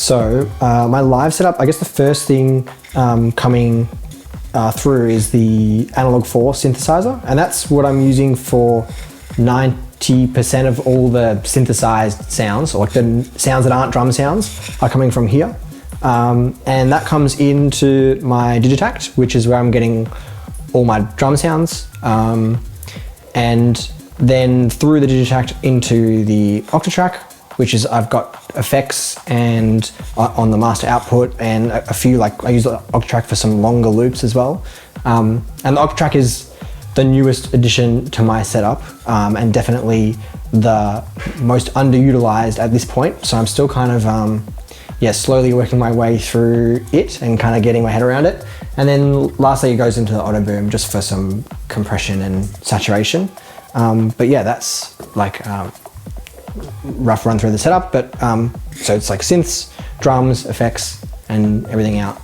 So my live setup, I guess the first thing coming through is the Analog 4 synthesizer, and that's what I'm using for 90% of all the synthesized sounds, or like the sounds that aren't drum sounds are coming from here. And that comes into my Digitakt, which is where I'm getting all my drum sounds. And then through the Digitakt into the Octatrack, which is I've got effects and on the master output, and a few, like I use the Octatrack for some longer loops as well. And the Octatrack is the newest addition to my setup, and definitely the most underutilized at this point. So I'm still kind of slowly working my way through it and kind of getting my head around it. And then lastly, it goes into the Oto Boum just for some compression and saturation. But yeah, that's like rough run through the setup. But so it's like synths, drums, effects, and everything out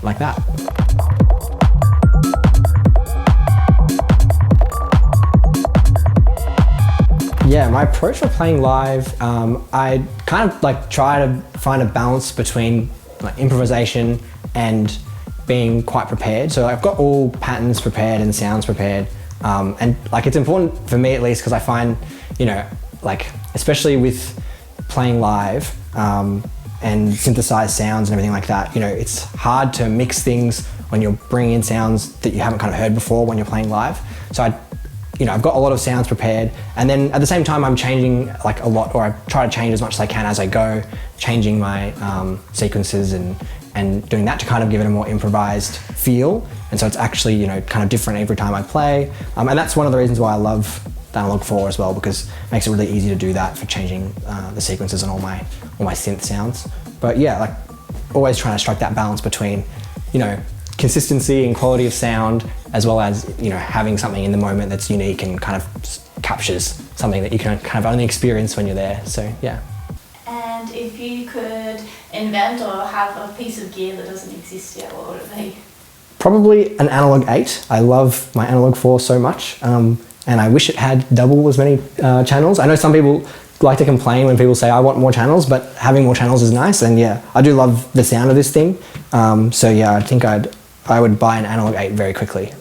like that. Yeah, my approach for playing live, I kind of like try to find a balance between like improvisation and being quite prepared. So I've got all patterns prepared and sounds prepared. And like it's important for me at least, because I find, you know, like especially with playing live and synthesized sounds and everything like that, you know, it's hard to mix things when you're bringing in sounds that you haven't kind of heard before when you're playing live. So I've got a lot of sounds prepared, and then at the same time I'm changing like a lot, or I try to change as much as I can as I go, changing my sequences and doing that to kind of give it a more improvised feel. And so it's actually, you know, kind of different every time I play. And that's one of the reasons why I love the Analog 4 as well, because it makes it really easy to do that for changing the sequences and all my synth sounds. But yeah, like always trying to strike that balance between, you know, consistency and quality of sound, as well as, you know, having something in the moment that's unique and kind of captures something that you can kind of only experience when you're there. So yeah. And if you could invent or have a piece of gear that doesn't exist yet, what would it be? Probably an Analog 8. I love my Analog 4 so much, and I wish it had double as many channels. I know some people like to complain when people say I want more channels, but having more channels is nice. And yeah, I do love the sound of this thing. So yeah, I think I would buy an Analog 8 very quickly.